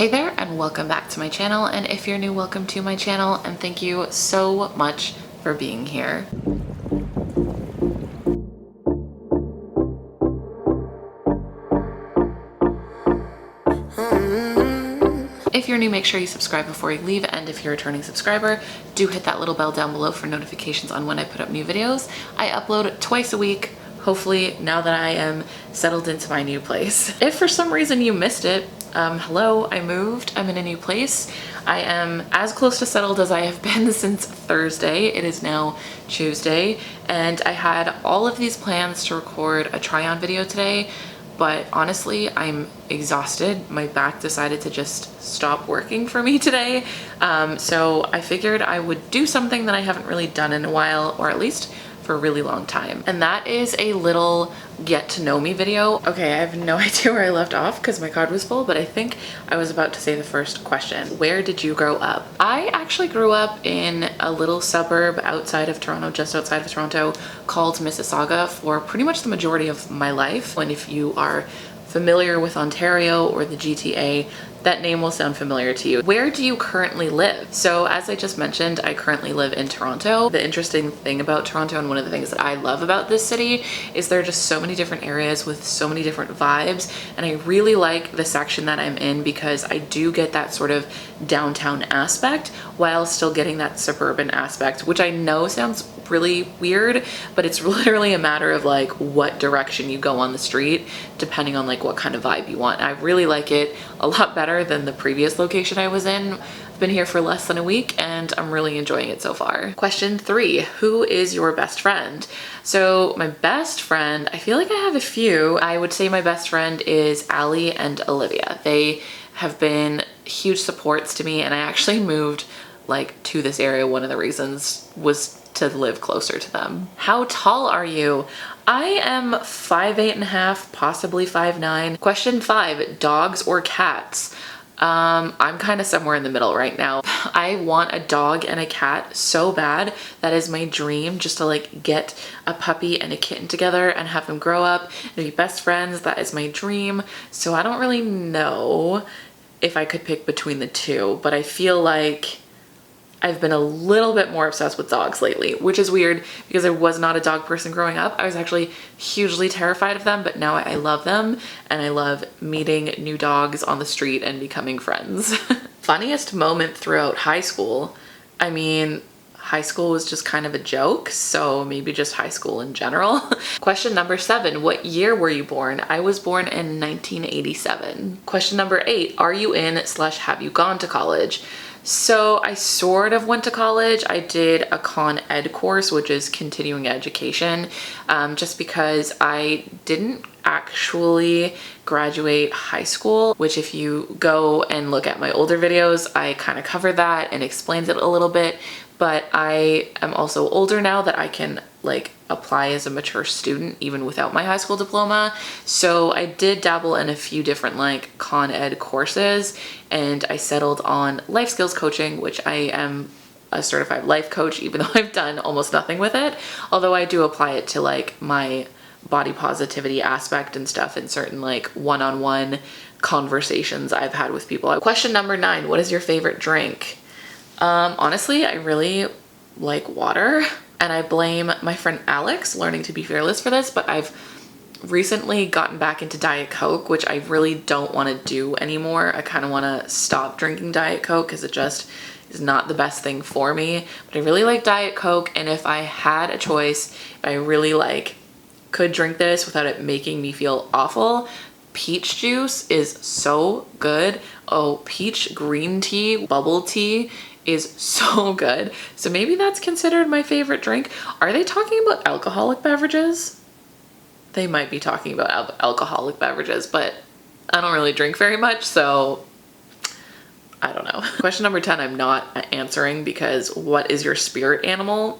Hey there and welcome back to my channel, and if you're new, welcome to my channel and thank you so much for being here. If you're new, make sure you subscribe before you leave, and if you're a returning subscriber, do hit that little bell down below for notifications on when I put up new videos. I upload twice a week, hopefully now that I am settled into my new place. If for some reason you missed it, hello, I moved, I'm in a new place. I am as close to settled as I have been since Thursday. It is now Tuesday, and I had all of these plans to record a try-on video today, but honestly, I'm exhausted. My back decided to just stop working for me today. So I figured I would do something that I haven't really done in a while, or at least for a really long time. And that is a little get to know me video. Okay, I have no idea where I left off because my card was full, but I think I was about to say the first question. Where did you grow up? I actually grew up in a little suburb outside of Toronto, just outside of Toronto, called Mississauga for pretty much the majority of my life. And if you are familiar with Ontario or the GTA, that name will sound familiar to you. Where do you currently live? So as I just mentioned, I currently live in Toronto. The interesting thing about Toronto, and one of the things that I love about this city, is there are just so many different areas with so many different vibes. And I really like the section that I'm in because I do get that sort of downtown aspect while still getting that suburban aspect, which I know sounds really weird, but it's literally a matter of like what direction you go on the street, depending on like what kind of vibe you want. I really like it a lot better than the previous location I was in. I've been here for less than a week and I'm really enjoying it so far. Question 3, who is your best friend? So my best friend, I feel like I have a few. I would say my best friend is Allie and Olivia. They have been huge supports to me, and I actually moved like to this area. One of the reasons was to live closer to them. How tall are you? I am 5'8.5", possibly 5'9". Question 5, dogs or cats? I'm kind of somewhere in the middle right now. I want a dog and a cat so bad. That is my dream, just to like get a puppy and a kitten together and have them grow up and be best friends. That is my dream. So I don't really know if I could pick between the two, but I feel like I've been a little bit more obsessed with dogs lately, which is weird because I was not a dog person growing up. I was actually hugely terrified of them, but now I love them and I love meeting new dogs on the street and becoming friends. Funniest moment throughout high school? I mean, high school was just kind of a joke, so maybe just high school in general. Question number 7, what year were you born? I was born in 1987. Question number 8, are you in/have you gone to college? So I sort of went to college. I did a con ed course, which is continuing education, just because I didn't actually graduate high school, which if you go and look at my older videos, I kind of cover that and explains it a little bit. But I am also older now that I can like apply as a mature student even without my high school diploma. So I did dabble in a few different like con ed courses, and I settled on life skills coaching, which I am a certified life coach, even though I've done almost nothing with it. Although I do apply it to like my body positivity aspect and stuff in certain like one-on-one conversations I've had with people. Question number 9, what is your favorite drink? Honestly, I really like water, and I blame my friend Alex, Learning to Be Fearless, for this, but I've recently gotten back into Diet Coke, which I really don't want to do anymore. I kind of want to stop drinking Diet Coke because it just is not the best thing for me, but I really like Diet Coke, and if I had a choice, if I really like could drink this without it making me feel awful, peach juice is so good. Oh, peach green tea, bubble tea is so good. So maybe that's considered my favorite drink. Are they talking about alcoholic beverages? They might be talking about alcoholic beverages, but I don't really drink very much, so I don't know. Question number 10, I'm not answering because what is your spirit animal?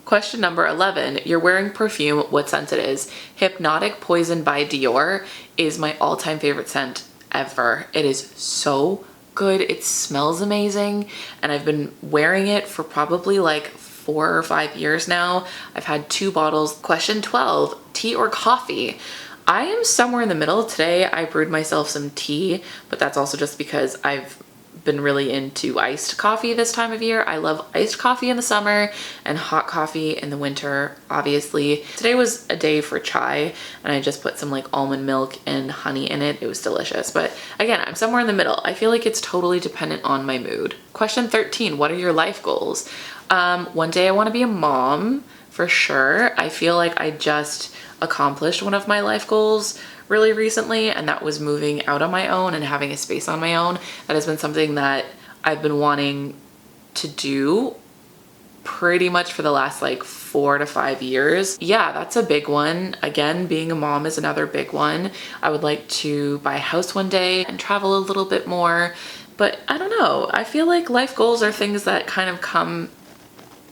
Question number 11, you're wearing perfume, what scent it is? Hypnotic Poison by Dior is my all-time favorite scent ever. It is so good. It smells amazing, and I've been wearing it for probably like 4 or 5 years now. I've had 2 bottles. Question 12, tea or coffee? I am somewhere in the middle. Today I brewed myself some tea, but that's also just because I've been really into iced coffee this time of year. I love iced coffee in the summer and hot coffee in the winter, obviously. Today was a day for chai, and I just put some like almond milk and honey in it. It was delicious. But again, I'm somewhere in the middle. I feel like it's totally dependent on my mood. Question 13, what are your life goals? One day I want to be a mom for sure. I feel like I just accomplished one of my life goals really recently, and that was moving out on my own and having a space on my own. That has been something that I've been wanting to do pretty much for the last like 4 to 5 years. Yeah, that's a big one. Again, being a mom is another big one. I would like to buy a house one day and travel a little bit more, but I don't know. I feel like life goals are things that kind of come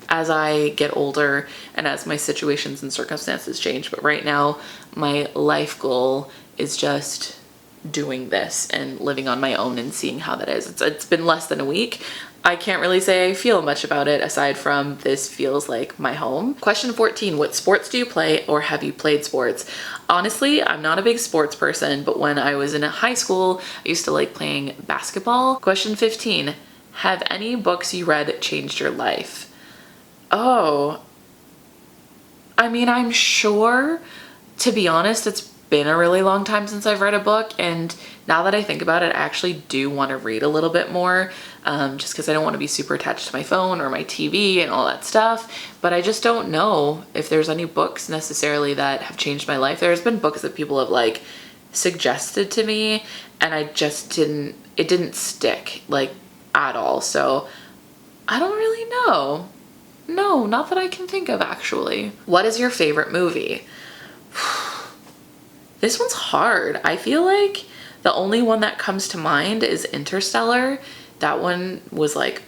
as I get older and as my situations and circumstances change. But right now, my life goal is just doing this and living on my own and seeing how that is. It's been less than a week. I can't really say I feel much about it aside from this feels like my home. Question 14, what sports do you play or have you played sports? Honestly, I'm not a big sports person, but when I was in high school, I used to like playing basketball. Question 15, have any books you read changed your life? Oh, I mean, I'm sure, to be honest, it's been a really long time since I've read a book, and now that I think about it, I actually do want to read a little bit more, just because I don't want to be super attached to my phone or my TV and all that stuff. But I just don't know if there's any books necessarily that have changed my life. There's been books that people have like suggested to me, and I just it didn't stick like at all. So I don't really know. No, not that I can think of actually. What is your favorite movie? This one's hard. I feel like the only one that comes to mind is Interstellar. That one was like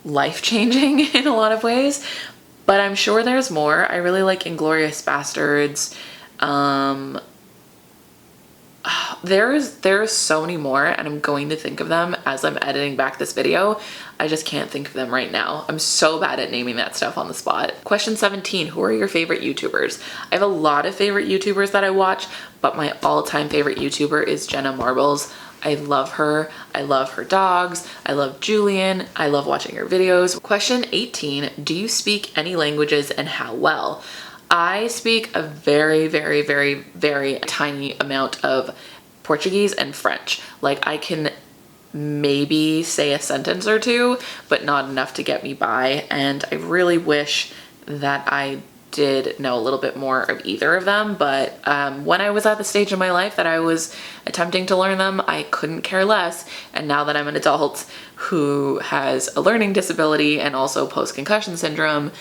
life-changing in a lot of ways, but I'm sure there's more. I really like Inglourious Bastards. There's so many more, and I'm going to think of them as I'm editing back this video. I just can't think of them right now. I'm so bad at naming that stuff on the spot. Question 17, who are your favorite YouTubers? I have a lot of favorite YouTubers that I watch, but my all-time favorite YouTuber is Jenna Marbles. I love her. I love her dogs. I love Julian. I love watching her videos. Question 18, do you speak any languages and how well? I speak a very, very, very, very tiny amount of Portuguese and French. Like I can maybe say a sentence or two, but not enough to get me by. And I really wish that I did know a little bit more of either of them. But when I was at the stage in my life that I was attempting to learn them, I couldn't care less. And now that I'm an adult who has a learning disability and also post-concussion syndrome,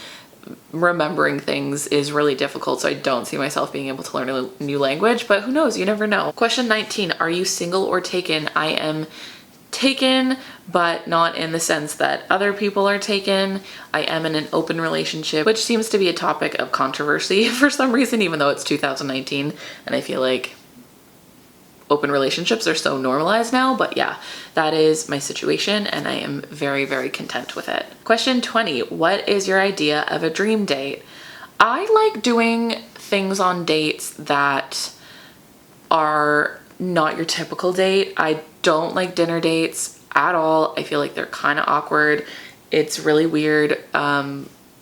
remembering things is really difficult, so I don't see myself being able to learn a new language, but who knows, you never know. Question 19, are you single or taken? I am taken, but not in the sense that other people are taken. I am in an open relationship, which seems to be a topic of controversy for some reason, even though it's 2019, and I feel like open relationships are so normalized now. But yeah, that is my situation, and I am very, very content with it. Question 20, what is your idea of a dream date? I like doing things on dates that are not your typical date. I don't like dinner dates at all. I feel like they're kind of awkward. It's really weird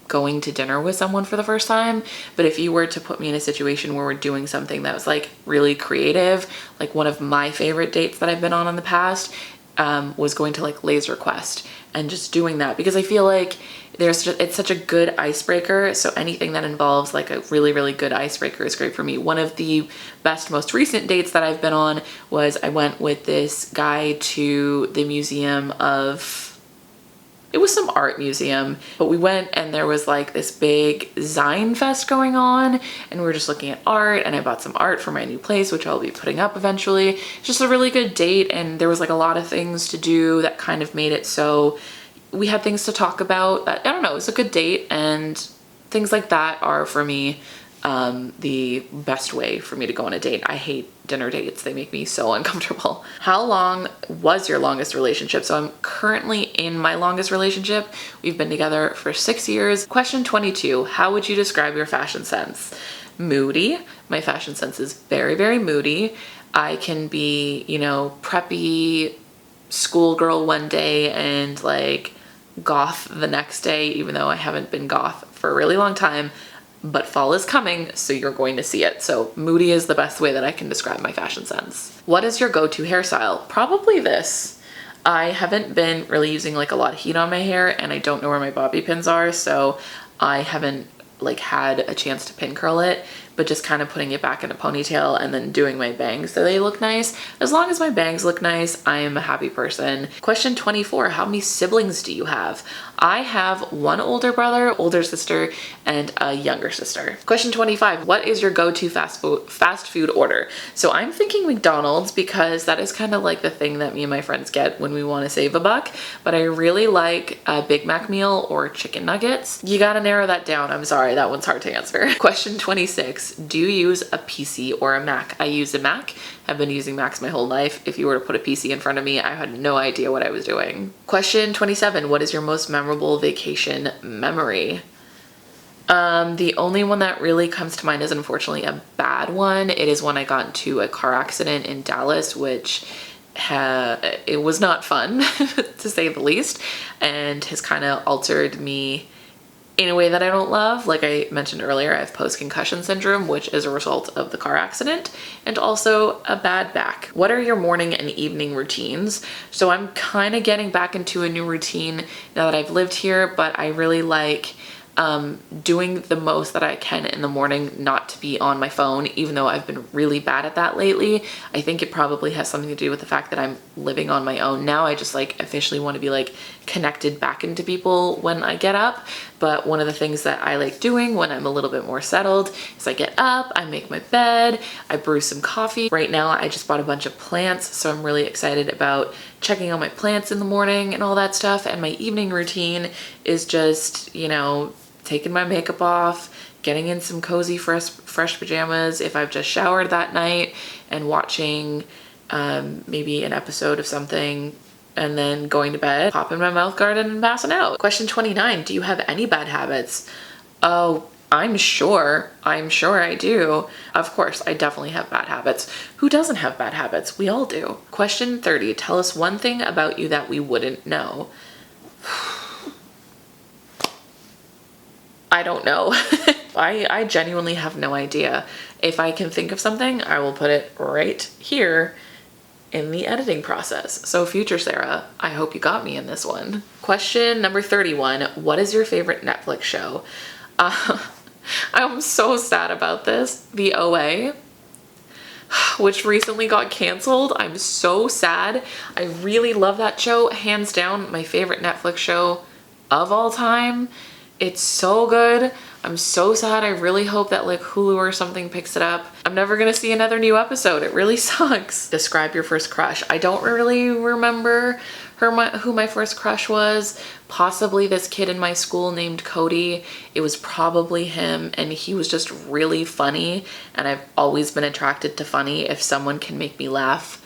going to dinner with someone for the first time. But if you were to put me in a situation where we're doing something that was like really creative, like one of my favorite dates that I've been on in the past was going to like Laser Quest and just doing that, because I feel like it's such a good icebreaker. So anything that involves like a really, really good icebreaker is great for me. One of the best, most recent dates that I've been on was I went with this guy to the museum of, it was some art museum, but we went and there was like this big Zine fest going on, and we were just looking at art, and I bought some art for my new place, which I'll be putting up eventually. It's just a really good date, and there was like a lot of things to do that kind of made it so we had things to talk about. I don't know, it was a good date, and things like that are for me the best way for me to go on a date. I hate dinner dates. They make me so uncomfortable. How long was your longest relationship? So I'm currently in my longest relationship. We've been together for 6 years. Question 22, how would you describe your fashion sense? moody. My fashion sense is very, very moody. I can be, you know, preppy schoolgirl one day and like goth the next day, even though I haven't been goth for a really long time. But fall is coming, so you're going to see it. So moody is the best way that I can describe my fashion sense. What is your go-to hairstyle? Probably this. I haven't been really using like a lot of heat on my hair, and I don't know where my bobby pins are, so I haven't like had a chance to pin curl it, but just kind of putting it back in a ponytail and then doing my bangs so they look nice. As long as my bangs look nice, I am a happy person. Question 24, how many siblings do you have? I have one older brother, older sister, and a younger sister. Question 25, what is your go-to fast food order? So I'm thinking McDonald's because that is kind of like the thing that me and my friends get when we want to save a buck, but I really like a Big Mac meal or chicken nuggets. You gotta narrow that down. I'm sorry, that one's hard to answer. Question 26, do you use a PC or a Mac? I use a Mac. I've been using Macs my whole life. If you were to put a PC in front of me, I had no idea what I was doing. Question 27, what is your most memorable vacation memory? The only one that really comes to mind is unfortunately a bad one. It is when I got into a car accident in Dallas, which it was not fun to say the least, and has kind of altered me in a way that I don't love. Like I mentioned earlier, I have post-concussion syndrome, which is a result of the car accident, and also a bad back. What are your morning and evening routines? So I'm kind of getting back into a new routine now that I've lived here, but I really like doing the most that I can in the morning, not to be on my phone, even though I've been really bad at that lately. I think it probably has something to do with the fact that I'm living on my own now. I just like officially want to be like connected back into people when I get up. But one of the things that I like doing when I'm a little bit more settled is I get up, I make my bed, I brew some coffee. Right now I just bought a bunch of plants, so I'm really excited about checking on my plants in the morning and all that stuff. And my evening routine is just, you know, taking my makeup off, getting in some cozy fresh pajamas if I've just showered that night, and watching maybe an episode of something, and then going to bed, popping my mouth guard and passing out. Question 29, do you have any bad habits? Oh, I'm sure I do. Of course, I definitely have bad habits. Who doesn't have bad habits? We all do. Question 30, tell us one thing about you that we wouldn't know. I don't know. I genuinely have no idea. If I can think of something, I will put it right here in the editing process. So future Sarah, I hope you got me in this one. Question number 31, what is your favorite Netflix show? I'm so sad about this. The OA, which recently got canceled. I'm so sad. I really love that show. Hands down, my favorite Netflix show of all time. It's so good. I'm so sad. I really hope that like Hulu or something picks it up. I'm never gonna see another new episode. It really sucks. Describe your first crush. I don't really remember who my first crush was. Possibly this kid in my school named Cody. It was probably him, and he was just really funny, and I've always been attracted to funny. If someone can make me laugh,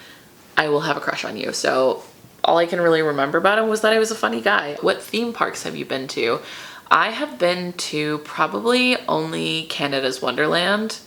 I will have a crush on you. So all I can really remember about him was that he was a funny guy. What theme parks have you been to? I have been to probably only Canada's Wonderland.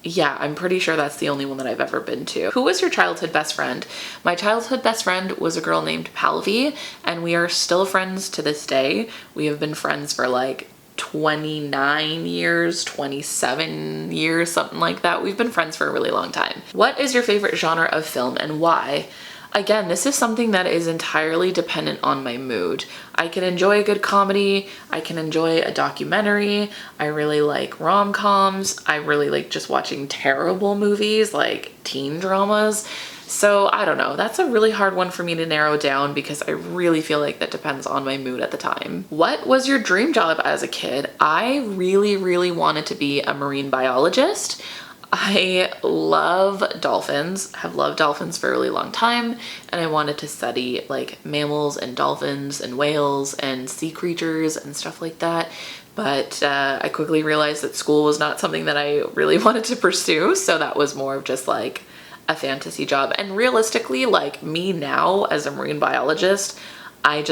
Yeah, I'm pretty sure that's the only one that I've ever been to. Who was your childhood best friend? My childhood best friend was a girl named Palvi, and we are still friends to this day. We have been friends for like 29 years, 27 years, something like that. We've been friends for a really long time. What is your favorite genre of film and why? Again, this is something that is entirely dependent on my mood. I can enjoy a good comedy, I can enjoy a documentary, I really like rom-coms, I really like just watching terrible movies like teen dramas. So I don't know, that's a really hard one for me to narrow down because I really feel like that depends on my mood at the time. What was your dream job as a kid? I really wanted to be a marine biologist. I love dolphins, have loved dolphins for a really long time, and I wanted to study like mammals and dolphins and whales and sea creatures and stuff like that. But I quickly realized that school was not something that I really wanted to pursue, so that was more of just like a fantasy job. And realistically, like me now as a marine biologist, I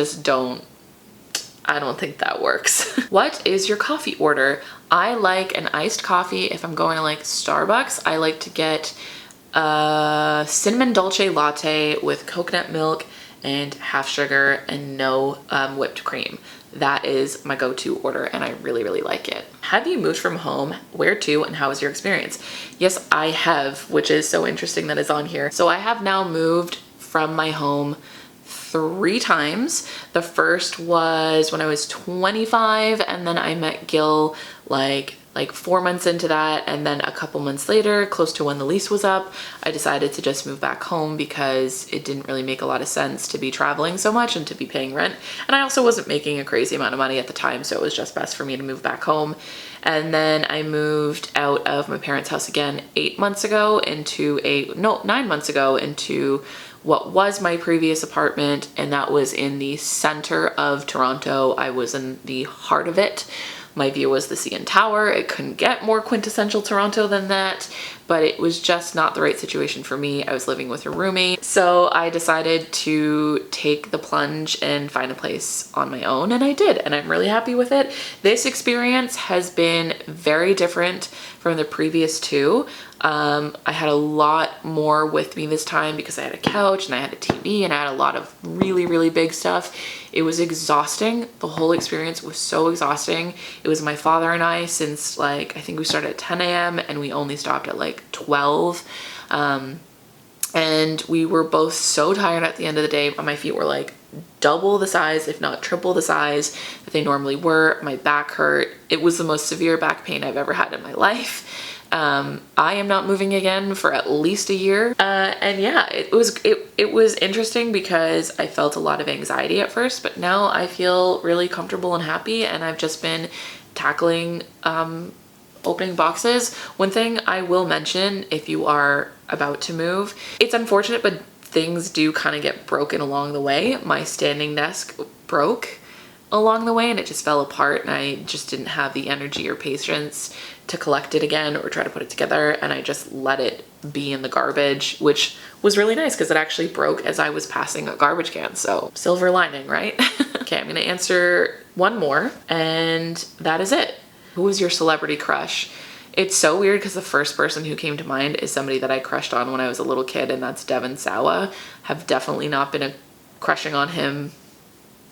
I don't think that works. What is your coffee order? I like an iced coffee. If I'm going to like Starbucks, I like to get a cinnamon dolce latte with coconut milk and half sugar and no whipped cream. That is my go-to order and I really, really like it. Have you moved from home? Where to and how was your experience? Yes, I have, which is so interesting that it's on here. So I have now moved from my home 3 times. The first was when I was 25 and then I met Gil like 4 months into that, and then a couple months later, close to when the lease was up, I decided to just move back home because it didn't really make a lot of sense to be traveling so much and to be paying rent. And I also wasn't making a crazy amount of money at the time, so it was just best for me to move back home. And then I moved out of my parents' house again 9 months ago into what was my previous apartment, and that was in the center of Toronto. I was in the heart of it. My view was the CN Tower. It couldn't get more quintessential Toronto than that, but it was just not the right situation for me. I was living with a roommate. So I decided to take the plunge and find a place on my own, and I did, and I'm really happy with it. This experience has been very different from the previous 2. I had a lot more with me this time because I had a couch and I had a TV and I had a lot of really, really big stuff. It was exhausting. The whole experience was so exhausting. It was my father and I since I think we started at 10 a.m. and we only stopped at 12. And we were both so tired at the end of the day. My feet were double the size, if not triple the size that they normally were. My back hurt. It was the most severe back pain I've ever had in my life. I am not moving again for at least a year. And yeah, it was interesting because I felt a lot of anxiety at first, but now I feel really comfortable and happy, and I've just been tackling opening boxes. One thing I will mention, if you are about to move, it's unfortunate, but things do kind of get broken along the way. My standing desk broke along the way and it just fell apart, and I just didn't have the energy or patience to collect it again or try to put it together, and I just let it be in the garbage, which was really nice because it actually broke as I was passing a garbage can. So silver lining, right? Okay, I'm gonna answer one more and that is it. Who was your celebrity crush? It's so weird because the first person who came to mind is somebody that I crushed on when I was a little kid, and that's Devon Sawa. Have definitely not been crushing on him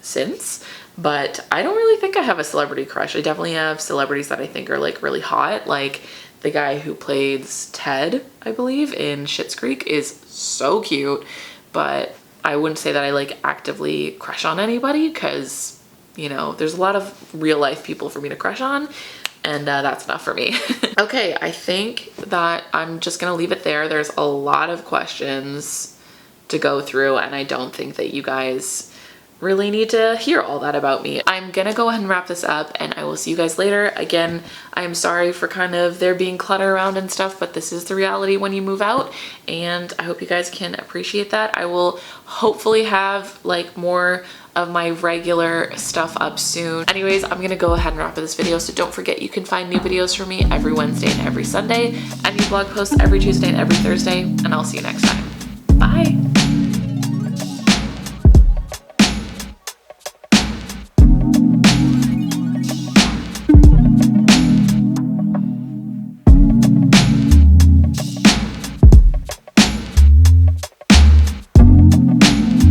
since, but I don't really think I have a celebrity crush. I definitely have celebrities that I think are really hot, like the guy who plays Ted, I believe, in Schitt's Creek is so cute, but I wouldn't say that I actively crush on anybody because, you know, there's a lot of real life people for me to crush on, and that's enough for me. Okay, I think that I'm just gonna leave it there. There's a lot of questions to go through, and I don't think that you guys really need to hear all that about me. I'm gonna go ahead and wrap this up, and I will see you guys later. Again, I'm sorry for kind of there being clutter around and stuff, but this is the reality when you move out, and I hope you guys can appreciate that. I will hopefully have more of my regular stuff up soon. Anyways, I'm gonna go ahead and wrap up this video, so don't forget you can find new videos from me every Wednesday and every Sunday, and new blog posts every Tuesday and every Thursday, and I'll see you next time.